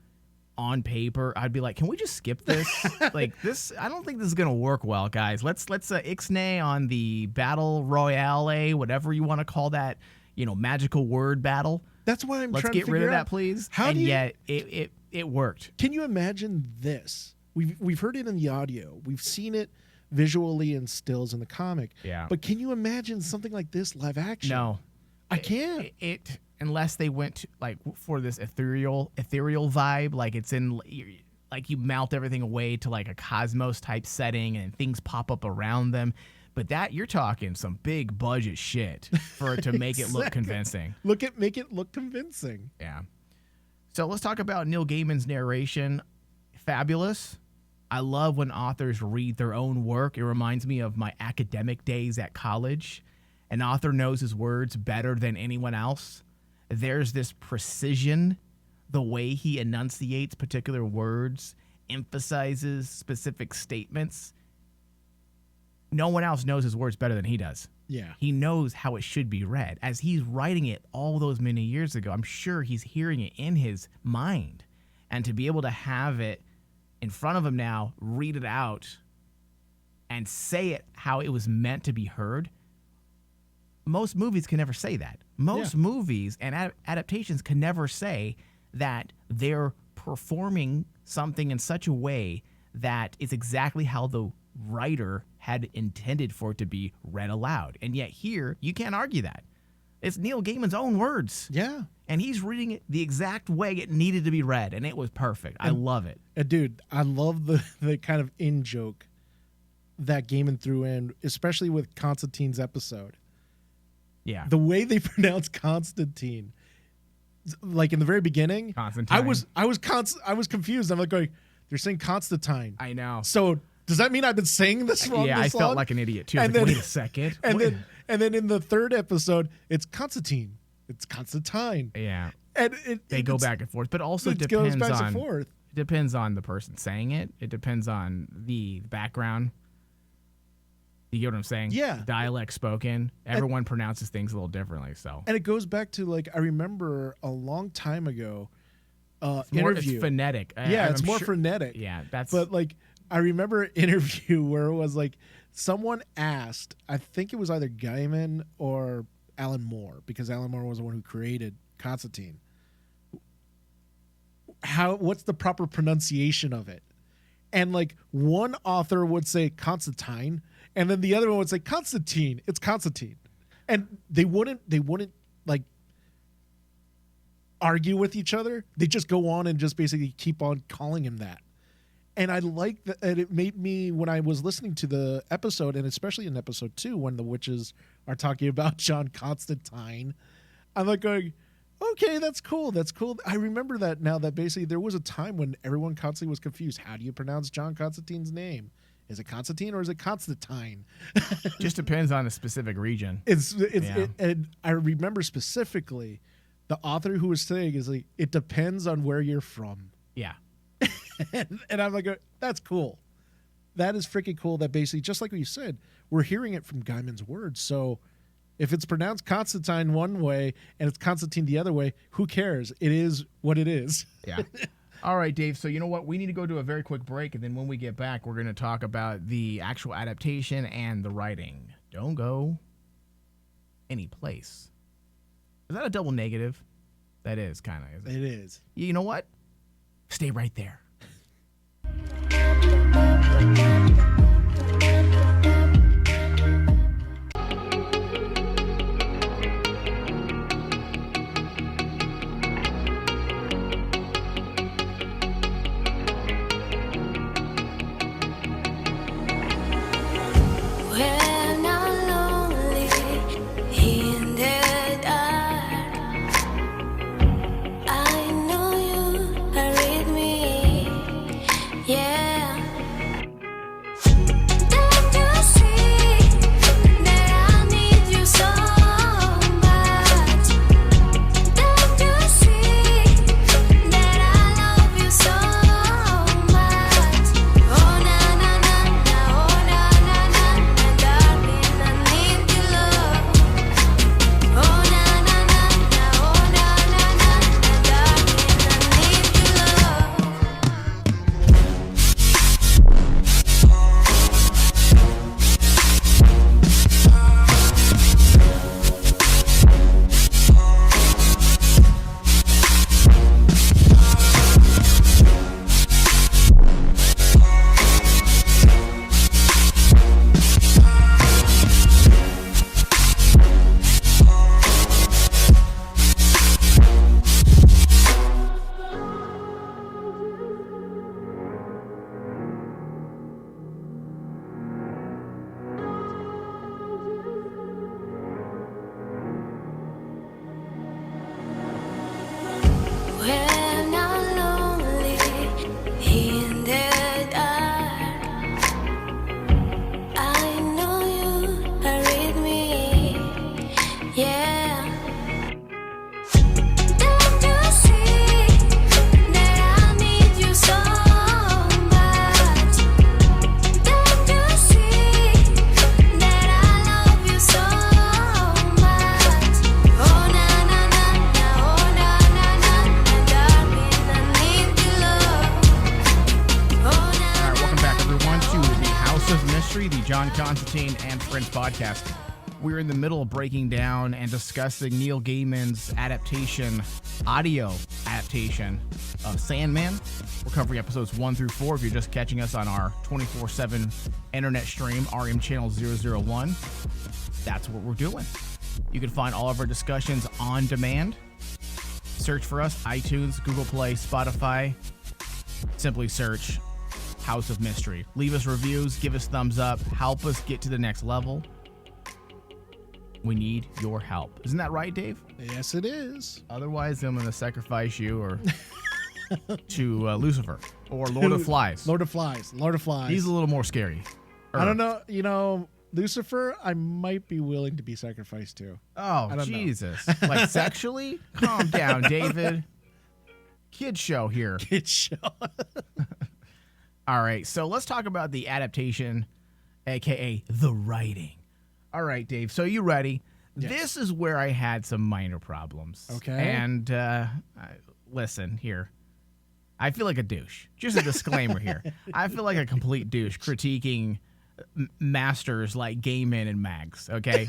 on paper, I'd be like, can we just skip this? Like this, I don't think this is gonna work well, guys. Let's ixnay on the battle royale, whatever you want to call that, magical word battle. That's why I'm Let's trying to get rid figure of out, that, please. yet it worked. Can you imagine this? We've heard it in the audio. We've seen it visually in stills in the comic. Yeah. But can you imagine something like this live action? No. I can't. Unless they went for this ethereal vibe, like it's in, like you melt everything away to like a cosmos type setting and things pop up around them. But that, you're talking some big budget shit for it to make it look convincing. Make it look convincing. Yeah. So let's talk about Neil Gaiman's narration. Fabulous. I love when authors read their own work. It reminds me of my academic days at college. An author knows his words better than anyone else. There's this precision, the way he enunciates particular words, emphasizes specific statements. No one else knows his words better than he does. Yeah. He knows how it should be read. As he's writing it all those many years ago, I'm sure he's hearing it in his mind. And to be able to have it in front of him now, read it out, and say it how it was meant to be heard, most movies can never say that. Most movies and adaptations can never say that they're performing something in such a way that it's exactly how the writer had intended for it to be read aloud. And yet here, you can't argue that. It's Neil Gaiman's own words. Yeah. And he's reading it the exact way it needed to be read, and it was perfect. I love it. Dude, I love the kind of in-joke that Gaiman threw in, especially with Constantine's episode. Yeah. The way they pronounce Constantine, like in the very beginning, Constantine. I was confused. I'm like going, they're saying Constantine. I know. So does that mean I've been saying this wrong? Yeah, I felt like an idiot too. And then, wait a second. And then in the third episode, it's Constantine. It's Constantine. Yeah. And they go back and forth, but also it goes back and forth. It depends on the person saying it. It depends on the background. You get what I'm saying? Yeah. Dialect spoken. Everyone pronounces things a little differently. So. And it goes back to, like, I remember a long time ago, it's phonetic. It's more phonetic. Yeah, that's. But like, I remember an interview where it was like someone asked, I think it was either Gaiman or Alan Moore, because Alan Moore was the one who created Constantine. What's the proper pronunciation of it? And like one author would say Constantine, and then the other one would say Constantine. It's Constantine, and they wouldn't like argue with each other. They just go on and just basically keep on calling him that. And I like that. And it made me, when I was listening to the episode, and especially in episode 2, when the witches are talking about John Constantine, I'm like going, okay, that's cool. That's cool. I remember that now, that basically there was a time when everyone constantly was confused. How do you pronounce John Constantine's name? Is it Constantine or is it Constantine? Just depends on a specific region. And I remember specifically the author who was saying is like, it depends on where you're from. Yeah. and I'm like, that's cool. That is freaking cool. That basically, just like what you said, we're hearing it from Gaiman's words. So if it's pronounced Constantine one way and it's Constantine the other way, who cares? It is what it is. Yeah. All right, Dave. So you know what? We need to go to a very quick break. And then when we get back, we're going to talk about the actual adaptation and the writing. Don't go any place. Is that a double negative? That is kind of, isn't it? It is. You know what? Stay right there. John Constantine and Friends podcast. We're in the middle of breaking down and discussing Neil Gaiman's audio adaptation of Sandman. We're covering episodes 1 through 4. If you're just catching us on our 24/7 internet stream, RM channel 001, that's what we're doing. You can find all of our discussions on demand. Search for us, iTunes, Google Play, Spotify. Simply search House of Mystery. Leave us reviews, give us thumbs up, help us get to the next level. We need your help. Isn't that right, Dave? Yes, it is. Otherwise, I'm going to sacrifice you or to Lucifer or Lord of Flies. Lord of Flies. He's a little more scary. I don't know. Lucifer, I might be willing to be sacrificed to. Oh, Jesus. Like sexually? Calm down, David. Kid show here. Kid show. All right, so let's talk about the adaptation, a.k.a. the writing. All right, Dave, so you ready? Yes. This is where I had some minor problems. Okay. And listen, here. I feel like a douche. Just a disclaimer here. I feel like a complete douche critiquing masters like Gaiman and Mags, okay?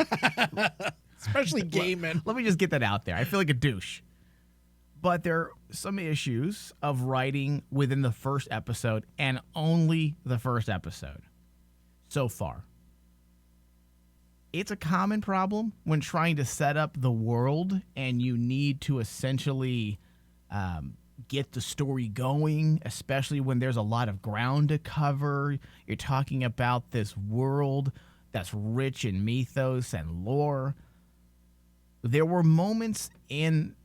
Especially Gaiman. Let me just get that out there. I feel like a douche. But there are some issues of writing within the first episode and only the first episode so far. It's a common problem when trying to set up the world and you need to essentially get the story going, especially when there's a lot of ground to cover. You're talking about this world that's rich in mythos and lore. There were moments in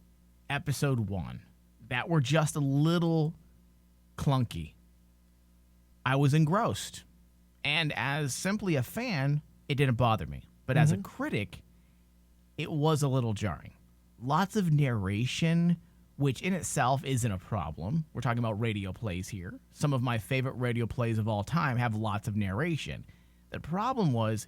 episode 1 that were just a little clunky. I was engrossed. And as simply a fan, it didn't bother me. But as a critic, it was a little jarring. Lots of narration, which in itself isn't a problem. We're talking about radio plays here. Some of my favorite radio plays of all time have lots of narration. The problem was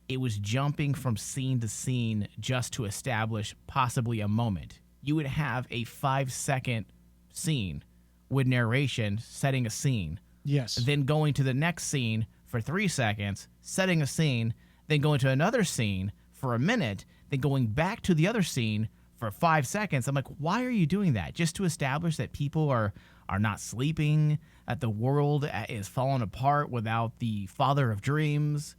it was jumping from scene to scene just to establish possibly a moment. You would have a 5-second scene with narration setting a scene. Yes. Then going to the next scene for 3 seconds, setting a scene, then going to another scene for a minute, then going back to the other scene for 5 seconds. I'm like, why are you doing that? Just to establish that people are not sleeping, that the world is falling apart without the father of dreams.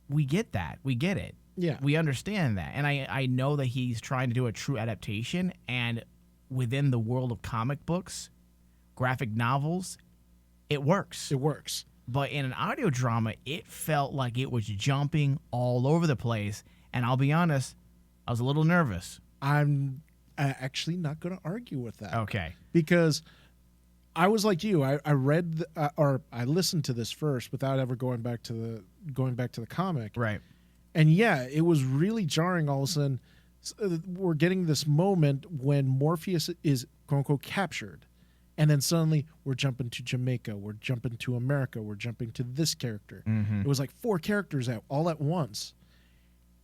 We get that. We get it. Yeah. We understand that. And I know that he's trying to do a true adaptation, and within the world of comic books, graphic novels, it works. It works. But in an audio drama, it felt like it was jumping all over the place. And I'll be honest, I was a little nervous. I'm actually not going to argue with that. Okay. Because I was like you. I read or I listened to this first without ever going back to the comic. Right. And yeah, it was really jarring. All of a sudden, we're getting this moment when Morpheus is quote unquote captured. And then suddenly we're jumping to Jamaica, we're jumping to America, we're jumping to this character. Mm-hmm. It was like 4 characters all at once.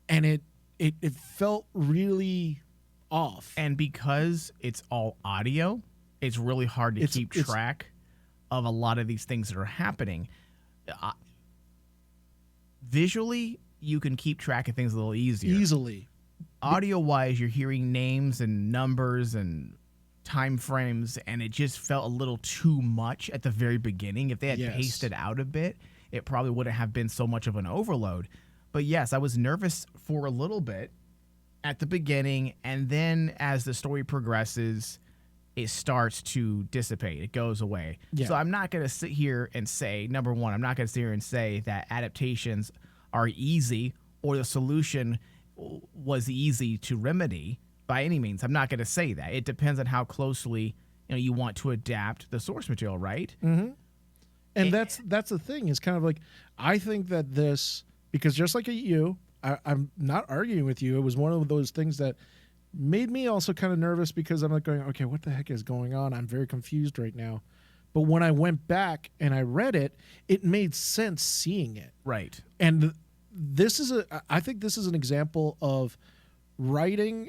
And it felt really off. And because it's all audio, it's really hard to keep track of a lot of these things that are happening. Visually, you can keep track of things a little easier. Easily. Audio-wise, you're hearing names and numbers and time frames, and it just felt a little too much at the very beginning. If they had paced it out a bit, it probably wouldn't have been so much of an overload. But yes, I was nervous for a little bit at the beginning, and then as the story progresses, it starts to dissipate. It goes away. Yeah. So I'm not going to sit here and say, number one, I'm not going to sit here and say that adaptations are easy or the solution was easy to remedy. By any means, I'm not going to say that. It depends on how closely you want to adapt the source material, right? Mm-hmm. And that's the thing. Is kind of like, I think that this, because just like I'm not arguing with you. It was one of those things that made me also kind of nervous because I'm like going, okay, what the heck is going on? I'm very confused right now. But when I went back and I read it, it made sense seeing it. Right. And I think this is an example of writing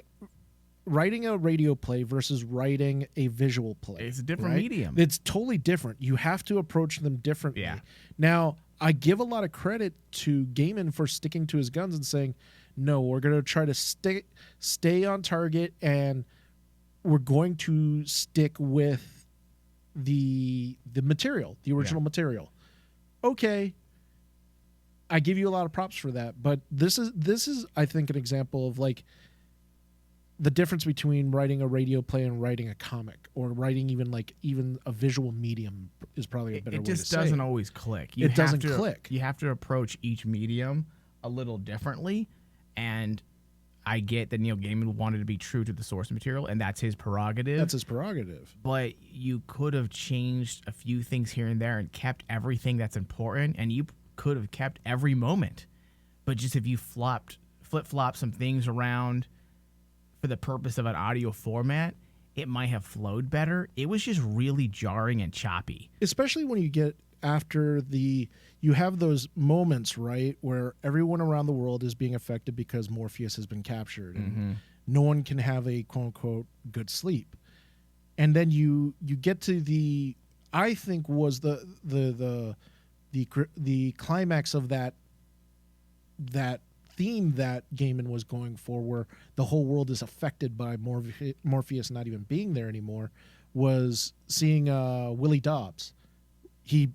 a radio play versus writing a visual play. It's a different medium. It's totally different. You have to approach them differently. Yeah. Now, I give a lot of credit to Gaiman for sticking to his guns and saying, no, we're going to try to stay on target, and we're going to stick with the material, the original material. Okay, I give you a lot of props for that, but this is I think an example of like the difference between writing a radio play and writing a comic, or writing even a visual medium is probably a better way to say it. It just doesn't always click. It doesn't click. You have to approach each medium a little differently, and I get that Neil Gaiman wanted to be true to the source material, and that's his prerogative. That's his prerogative. But you could have changed a few things here and there and kept everything that's important, and you could have kept every moment. But just if you flip-flop some things around for the purpose of an audio format, it might have flowed better. It was just really jarring and choppy. Especially when you get after you have those moments, right, where everyone around the world is being affected because Morpheus has been captured, and no one can have a quote-unquote good sleep. And then you get to the, I think was the climax of that theme that Gaiman was going for, where the whole world is affected by Morpheus not even being there anymore, was seeing Willie Dobbs,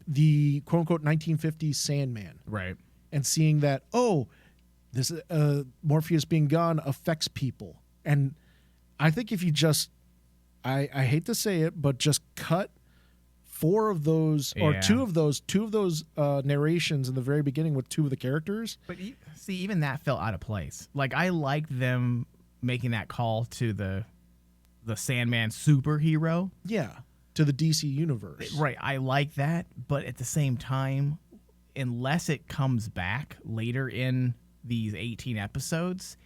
the quote-unquote 1950s Sandman. Right. And seeing that, this Morpheus being gone affects people. And I think if you just, I hate to say it, but just cut four of those, or two of those narrations in the very beginning with two of the characters. But see, even that felt out of place. Like, I liked them making that call to the Sandman superhero. Yeah, to the DC universe. Right, I like that, but at the same time, unless it comes back later in these 18 episodes,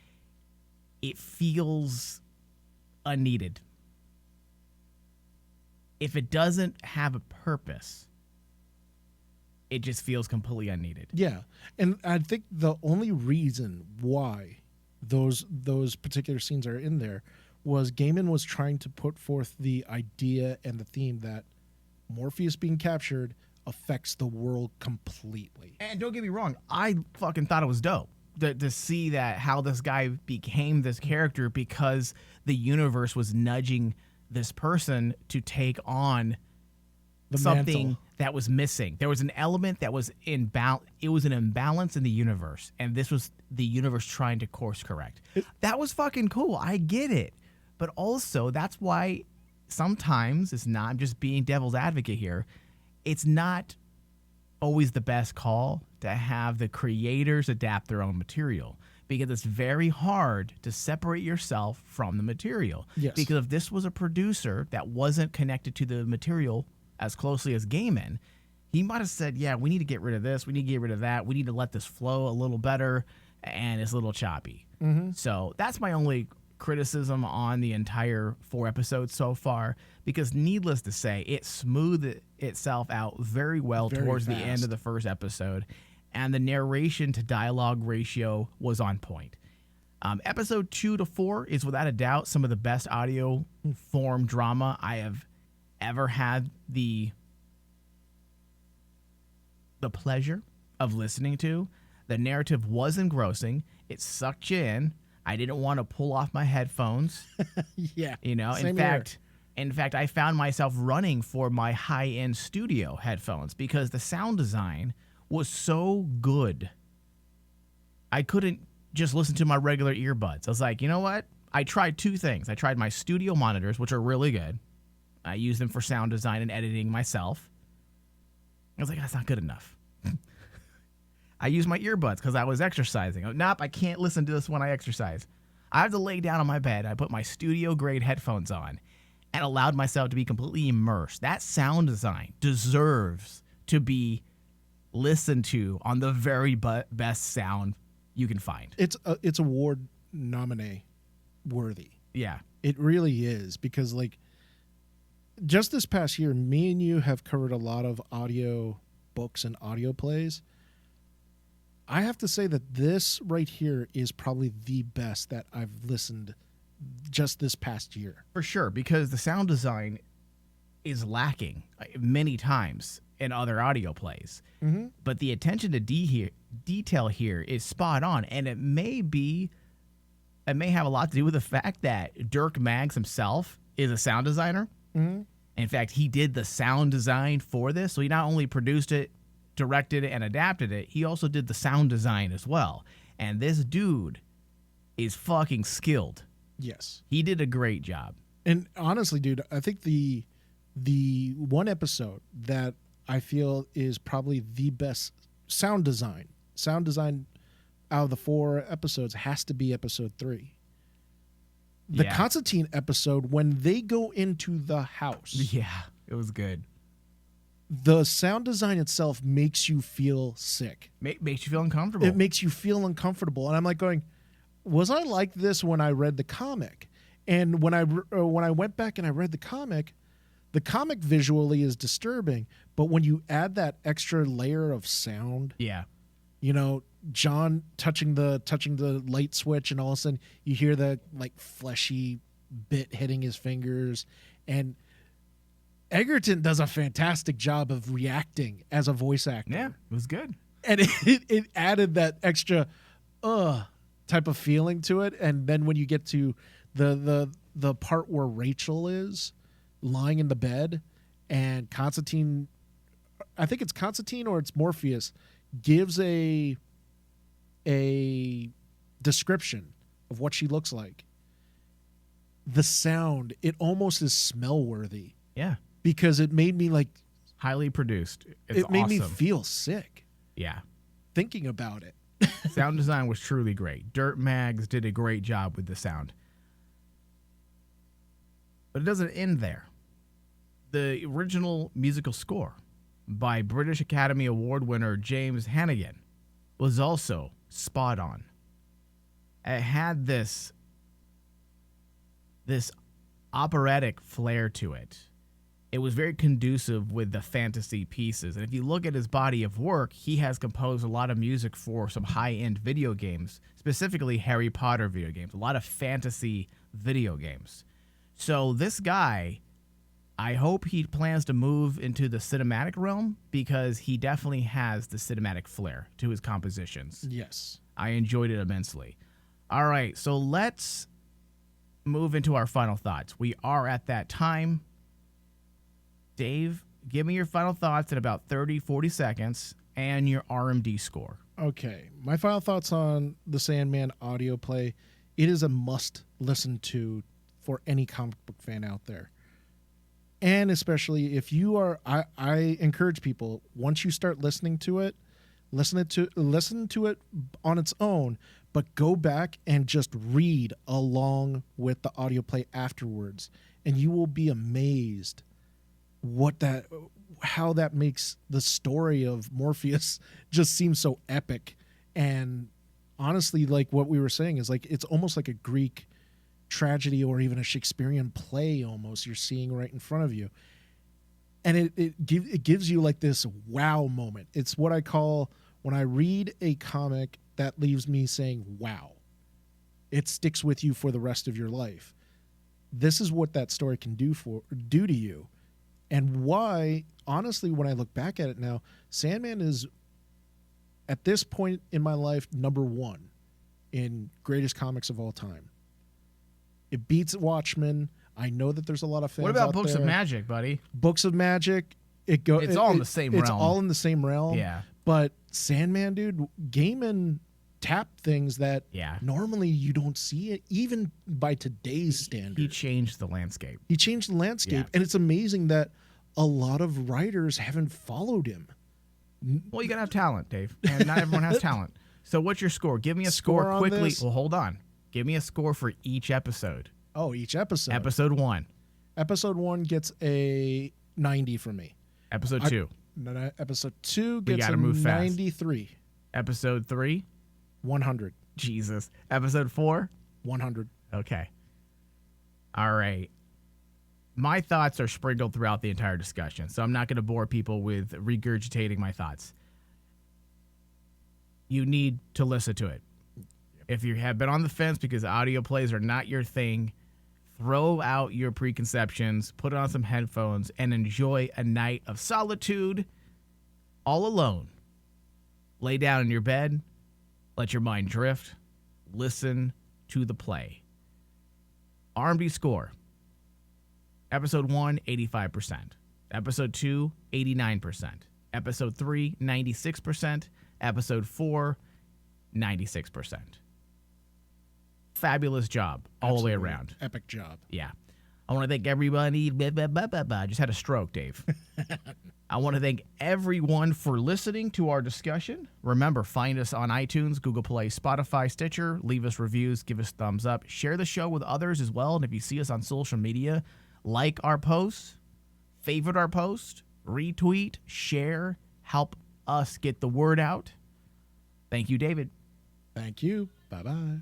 it feels unneeded. If it doesn't have a purpose, it just feels completely unneeded. Yeah, and I think the only reason why those particular scenes are in there was Gaiman was trying to put forth the idea and the theme that Morpheus being captured affects the world completely. And don't get me wrong, I fucking thought it was dope to see that how this guy became this character, because the universe was nudging this person to take on something mantle that was missing. There was an element that was it was an imbalance in the universe, and this was the universe trying to course correct. That was fucking cool. I get it. But also, that's why sometimes it's not, I'm just being devil's advocate here, it's not always the best call to have the creators adapt their own material, because it's very hard to separate yourself from the material. Yes. Because if this was a producer that wasn't connected to the material as closely as Gaiman, he might have said, yeah, we need to get rid of this, we need to get rid of that, we need to let this flow a little better, and it's a little choppy. So that's my only criticism on the entire 4 episodes so far, because needless to say, it smoothed itself out very well towards the end of the first episode, and the narration to dialogue ratio was on point. Episode 2 to 4 is without a doubt some of the best audio form drama I have ever had the pleasure of listening to. The narrative was engrossing. It sucked you in. I didn't want to pull off my headphones. Yeah. You know, in fact, I found myself running for my high-end studio headphones because the sound design was so good. I couldn't just listen to my regular earbuds. I was like, you know what? I tried 2 things. I tried my studio monitors, which are really good. I use them for sound design and editing myself. I was like, that's not good enough. I used my earbuds because I was exercising. Nope, I can't listen to this when I exercise. I have to lay down on my bed. I put my studio-grade headphones on and allowed myself to be completely immersed. That sound design deserves to be listened to on the very best sound you can find. It's award nominee worthy. Yeah. It really is, because like just this past year, me and you have covered a lot of audio books and audio plays. I have to say that this right here is probably the best that I've listened just this past year. For sure, because the sound design is lacking many times. in other audio plays. Mm-hmm. But the attention to detail here is spot on, and it may have a lot to do with the fact that Dirk Maggs himself is a sound designer. Mm-hmm. In fact, he did the sound design for this, so he not only produced it, directed it, and adapted it, he also did the sound design as well. And this dude is fucking skilled. Yes. He did a great job. And honestly, dude, I think the one episode that I feel is probably the best sound design out of the 4 episodes has to be episode 3. The Constantine episode, when they go into the house. Yeah, it was good. The sound design itself makes you feel sick. Makes you feel uncomfortable. It makes you feel uncomfortable. And I'm like going, was I like this when I read the comic? And when I went back and I read the comic visually is disturbing, but when you add that extra layer of sound, John touching the light switch, and all of a sudden you hear the like fleshy bit hitting his fingers, and Egerton does a fantastic job of reacting as a voice actor. Yeah, it was good, and it added that extra type of feeling to it. And then when you get to the part where Rachel is lying in the bed and Constantine, I think it's Constantine or it's Morpheus, gives a description of what she looks like. The sound, it almost is smell worthy. Yeah. Because it made me like highly produced. It made me feel sick. Yeah. Thinking about it. Sound design was truly great. Dirk Maggs did a great job with the sound. But it doesn't end there. The original musical score by British Academy Award winner James Hannigan was also spot on. It had this operatic flair to it. It was very conducive with the fantasy pieces. And if you look at his body of work, he has composed a lot of music for some high-end video games, specifically Harry Potter video games, a lot of fantasy video games. So this guy, I hope he plans to move into the cinematic realm, because he definitely has the cinematic flair to his compositions. Yes. I enjoyed it immensely. All right, so let's move into our final thoughts. We are at that time. Dave, give me your final thoughts in about 30, 40 seconds and your RMD score. Okay. My final thoughts on the Sandman audio play. It is a must listen to for any comic book fan out there. And especially if you are, I encourage people, once you start listening to it, listen to it on its own, but go back and just read along with the audio play afterwards, and you will be amazed how that makes the story of Morpheus just seem so epic. And honestly, like what we were saying is like, it's almost like a Greek tragedy or even a Shakespearean play almost you're seeing right in front of you. And it gives you like this wow moment. It's what I call, when I read a comic that leaves me saying, wow, it sticks with you for the rest of your life. This is what that story can do to you. And why, honestly, when I look back at it now, Sandman is, at this point in my life, #1 in greatest comics of all time. It beats Watchmen. I know that there's a lot of fans. What about out Books there. of Magic, buddy? Books of Magic. It's all in the same realm. It's all in the same realm. Yeah. But Sandman, dude, Gaiman tapped things that normally you don't see it, even by today's standards. He changed the landscape. Yeah. And it's amazing that a lot of writers haven't followed him. Well, you got to have talent, Dave. And not everyone has talent. So what's your score? Give me a score quickly. Well, hold on. Give me a score for each episode. Oh, each episode. Episode 1. Episode 1 gets a 90 from me. Episode 2. Episode 2 gets a 93. Fast. Episode 3. 100. Jesus. Episode 4. 100. Okay. All right. My thoughts are sprinkled throughout the entire discussion, so I'm not going to bore people with regurgitating my thoughts. You need to listen to it. If you have been on the fence because audio plays are not your thing, throw out your preconceptions, put on some headphones, and enjoy a night of solitude all alone. Lay down in your bed, let your mind drift, listen to the play. RMD score. Episode 1, 85%. Episode 2, 89%. Episode 3, 96%. Episode 4, 96%. Fabulous job all the way around. Epic job. Yeah. I want to thank everybody. I just had a stroke, Dave. I want to thank everyone for listening to our discussion. Remember, find us on iTunes, Google Play, Spotify, Stitcher. Leave us reviews. Give us thumbs up. Share the show with others as well. And if you see us on social media, like our posts, favorite our post, retweet, share, help us get the word out. Thank you, David. Thank you. Bye-bye.